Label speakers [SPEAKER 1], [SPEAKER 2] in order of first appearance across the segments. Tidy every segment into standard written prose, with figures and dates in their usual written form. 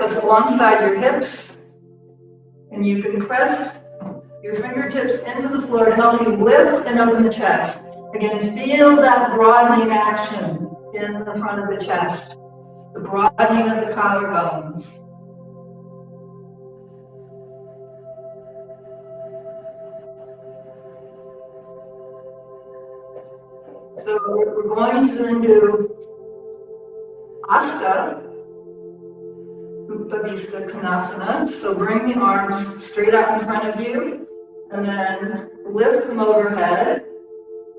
[SPEAKER 1] is alongside your hips, and you can press your fingertips into the floor to help you lift and open the chest. Again, feel that broadening action in the front of the chest, the broadening of the collarbones. So we're going to then do Asta, Upavista Konasana. So bring the arms straight out in front of you and then lift them overhead.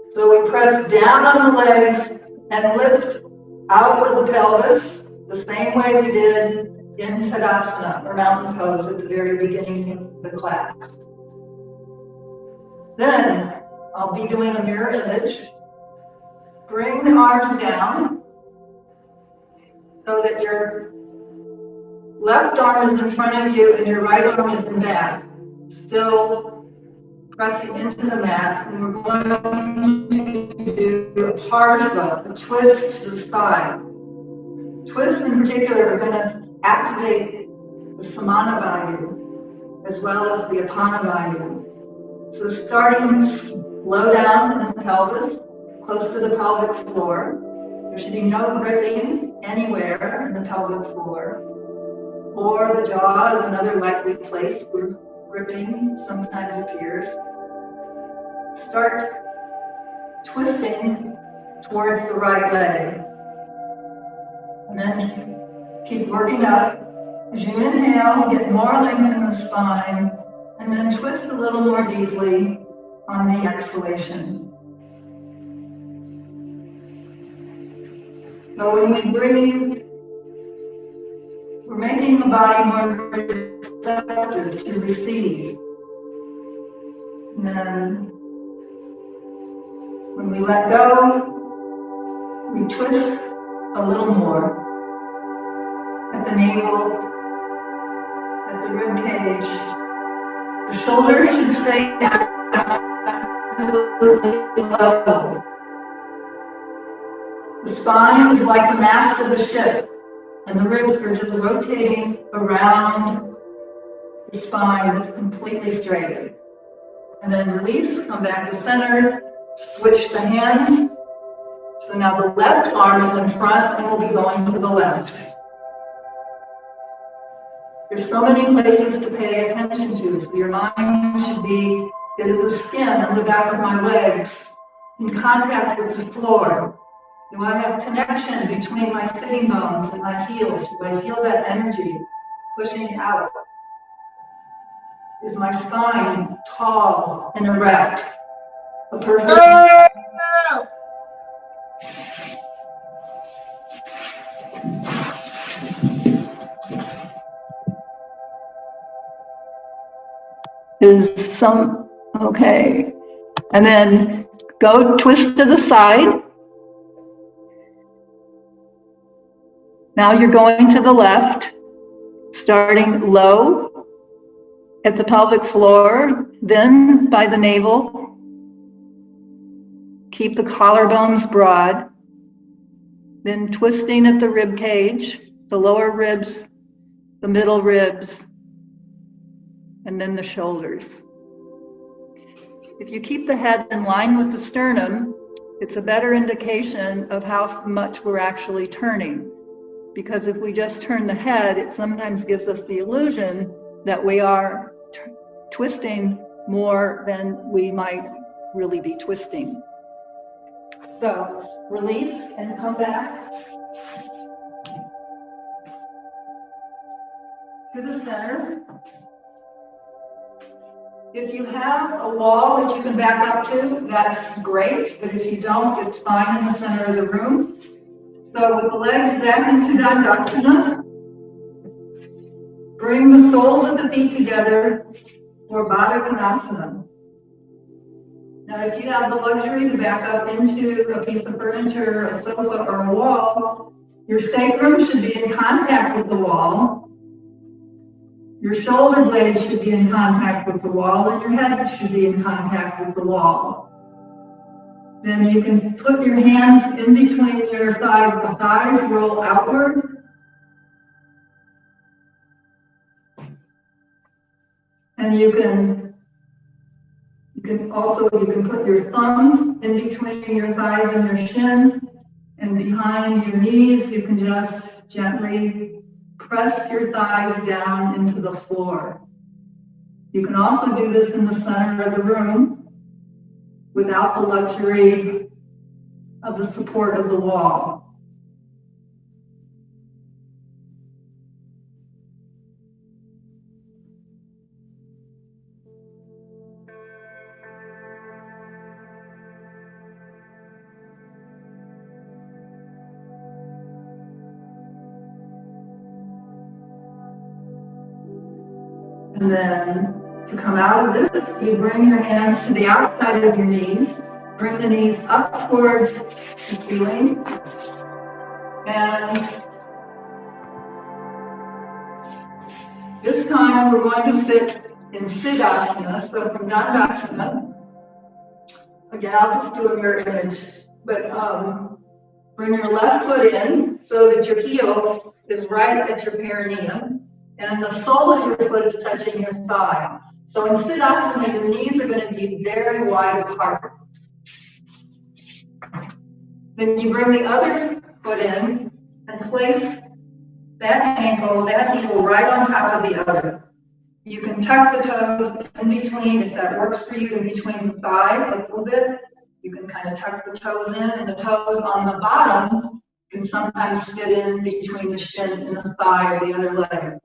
[SPEAKER 1] So we press down on the legs and lift out of the pelvis the same way we did in Tadasana or mountain pose at the very beginning of the class. Then I'll be doing a mirror image. Bring the arms down so that your left arm is in front of you and your right arm is in back. Still pressing into the mat. And we're going to do a parshva, a twist to the side. Twists in particular are going to activate the samana vayu as well as the apana vayu. So starting low down in the pelvis, close to the pelvic floor. There should be no gripping anywhere in the pelvic floor. Or the jaw is another likely place where gripping sometimes appears. Start twisting towards the right leg. And then keep working up. As you inhale, get more length in the spine, and then twist a little more deeply on the exhalation. So when we breathe, we're making the body more receptive to receive. And then when we let go, we twist a little more at the navel, at the rib cage. The shoulders should stay absolutely level. The spine is like the mast of the ship, and the ribs are just rotating around the spine that's completely straight. And then release, come back to center, switch the hands. So now the left arm is in front and we'll be going to the left. There's so many places to pay attention to. So your mind should be, is the skin on the back of my legs in contact with the floor? Do I have connection between my sitting bones and my heels? Do I feel that energy pushing out? Is my spine tall and erect? A perfect... Okay. And then go twist to the side. Now you're going to the left, starting low at the pelvic floor, then by the navel. Keep the collarbones broad, then twisting at the rib cage, the lower ribs, the middle ribs, and then the shoulders. If you keep the head in line with the sternum, it's a better indication of how much we're actually turning. Because if we just turn the head, it sometimes gives us the illusion that we are twisting more than we might really be twisting. So release and come back to the center. If you have a wall that you can back up to, that's great. But if you don't, it's fine in the center of the room. So with the legs back into Dandasana, bring the soles of the feet together for Baddha Konasana. Now if you have the luxury to back up into a piece of furniture, a sofa, or a wall, your sacrum should be in contact with the wall. Your shoulder blades should be in contact with the wall, and your head should be in contact with the wall. Then you can put your hands in between your thighs. The thighs roll outward. And you can put your thumbs in between your thighs and your shins, and behind your knees. You can just gently press your thighs down into the floor. You can also do this in the center of the room without the luxury of the support of the wall. And then to come out of this, you bring your hands to the outside of your knees. Bring the knees up towards the ceiling. And this time we're going to sit in Siddhasana, so from Dandasana. Again, I'll just do a mirror image. But bring your left foot in so that your heel is right at your perineum. And the sole of your foot is touching your thigh. So in Siddhasana, your knees are going to be very wide apart. Then you bring the other foot in and place that ankle, that heel right on top of the other. You can tuck the toes in between, if that works for you, in between the thigh a little bit. You can kind of tuck the toes in, and the toes on the bottom can sometimes fit in between the shin and the thigh or the other leg.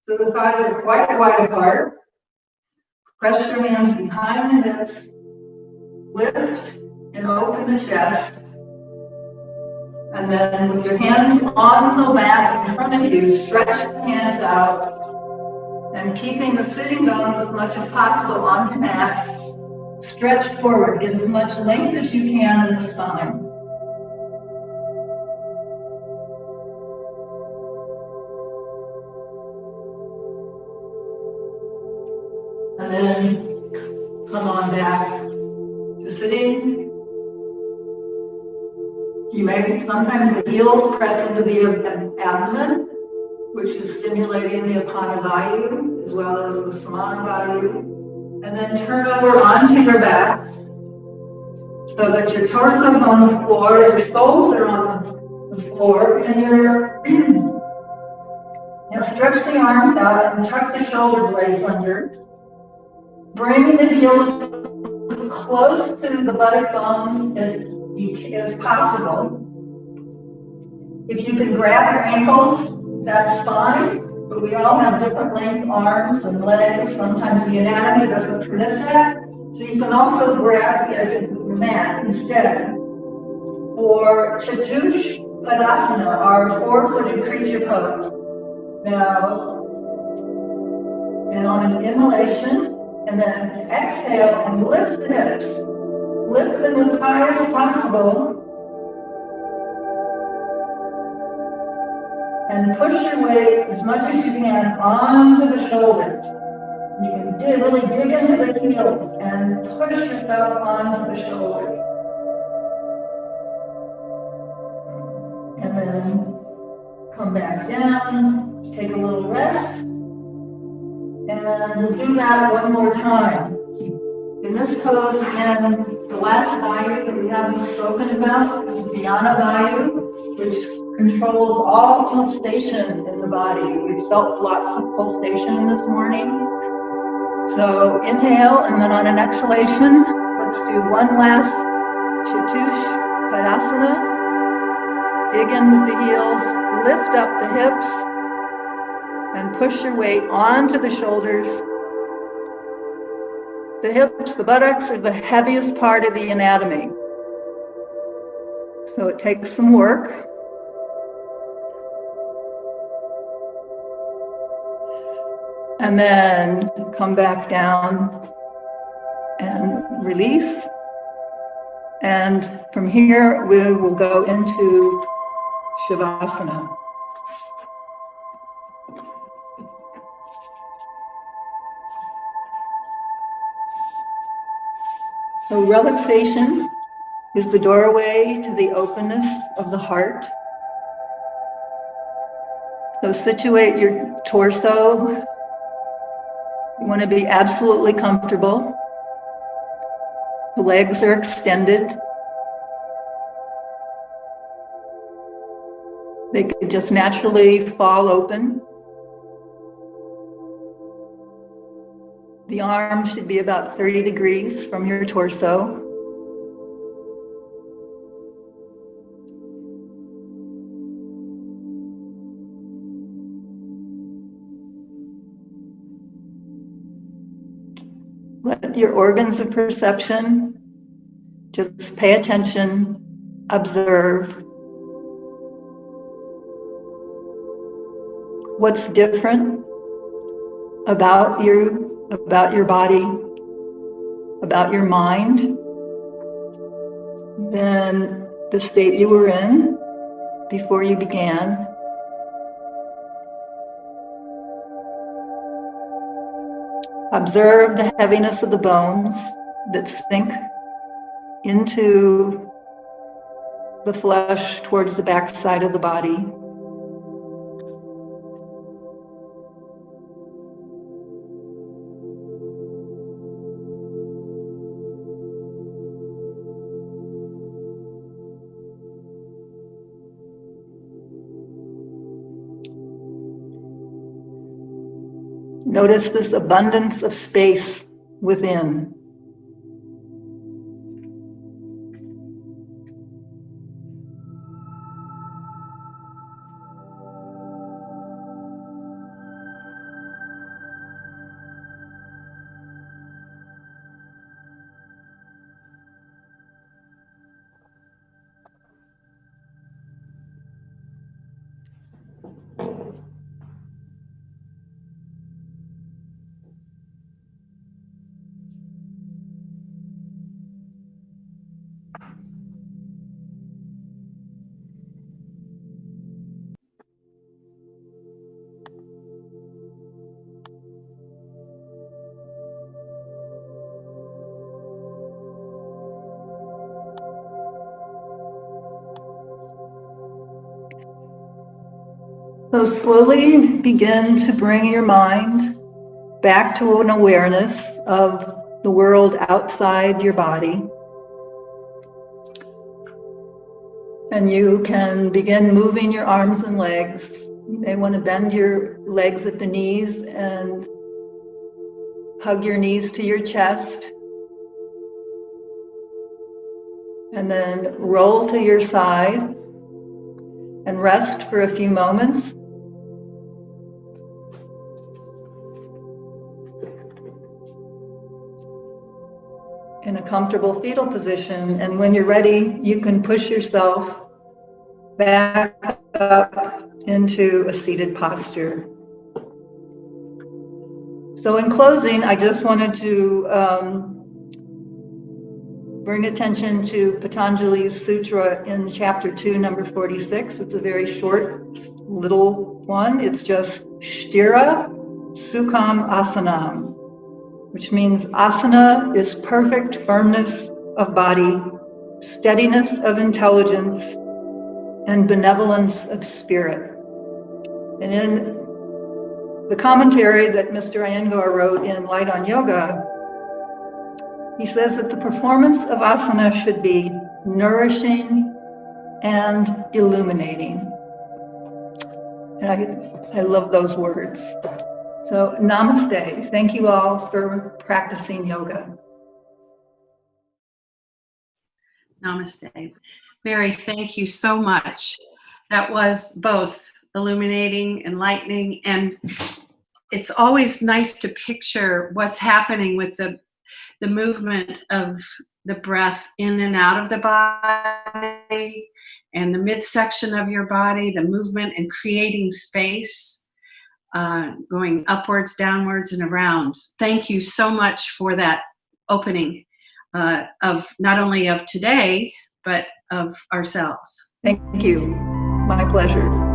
[SPEAKER 1] So the thighs are quite wide apart. Press your hands behind the hips. Lift and open the chest. And then with your hands on the mat in front of you, stretch the hands out. And keeping the sitting bones as much as possible on your mat, stretch forward. Get as much length as you can in the spine. And then come on back to sitting. You may sometimes the heels press into the abdomen, which is stimulating the Apana Vayu as well as the Samana Vayu. And then turn over onto your back so that your torso is on the floor, your soles are on the floor, and stretch the arms out and tuck the shoulder blades under. Bring the heels as close to the buttock bones as possible. If you can grab your ankles, that's fine, but we all have different length arms and legs. Sometimes the anatomy doesn't permit that. So you can also grab the edges of the mat instead. For Chatush Padasana, our four-footed creature pose. Now, and on an inhalation, and then exhale and lift the hips. Lift them as high as possible. And push your weight as much as you can onto the shoulders. You can really dig into the heels and push yourself onto the shoulders. And then come back down, take a little rest. And we'll do that one more time. In this pose, again, the last Vayu that we haven't spoken about is Dhyana Vayu, which controls all pulsation in the body. We've felt lots of pulsation this morning. So inhale, and then on an exhalation, let's do one last Chatush Padasana. Dig in with the heels, lift up the hips, and push your weight onto the shoulders. The hips, the buttocks are the heaviest part of the anatomy. So it takes some work. And then come back down and release. And from here, we will go into Shavasana. So relaxation is the doorway to the openness of the heart. So situate your torso You want to be absolutely comfortable. The legs are extended. They could just naturally fall open. The arms should be about 30 degrees from your torso. Let your organs of perception just pay attention, observe. What's different about you, about your body, about your mind than the state you were in before you began? Observe the heaviness of the bones that sink into the flesh towards the back side of the body. Notice this abundance of space within. So slowly begin to bring your mind back to an awareness of the world outside your body. And you can begin moving your arms and legs. You may want to bend your legs at the knees and hug your knees to your chest. And then roll to your side and rest for a few moments. In a comfortable fetal position, and when you're ready, you can push yourself back up into a seated posture. So in closing, I just wanted to bring attention to Patanjali's sutra in chapter 2, number 46. It's a very short, little one. It's just Sthira Sukham Asanam, which means asana is perfect firmness of body, steadiness of intelligence, and benevolence of spirit. And in the commentary that Mr. Iyengar wrote in Light on Yoga, he says that the performance of asana should be nourishing and illuminating. And I love those words. So namaste. Thank you all for practicing yoga.
[SPEAKER 2] Namaste. Mary, thank you so much. That was both illuminating, enlightening, and it's always nice to picture what's happening with the movement of the breath in and out of the body and the midsection of your body, the movement and creating space. Going upwards, downwards, and around. Thank you so much for that opening of not only of today, but of ourselves.
[SPEAKER 1] Thank you. My pleasure.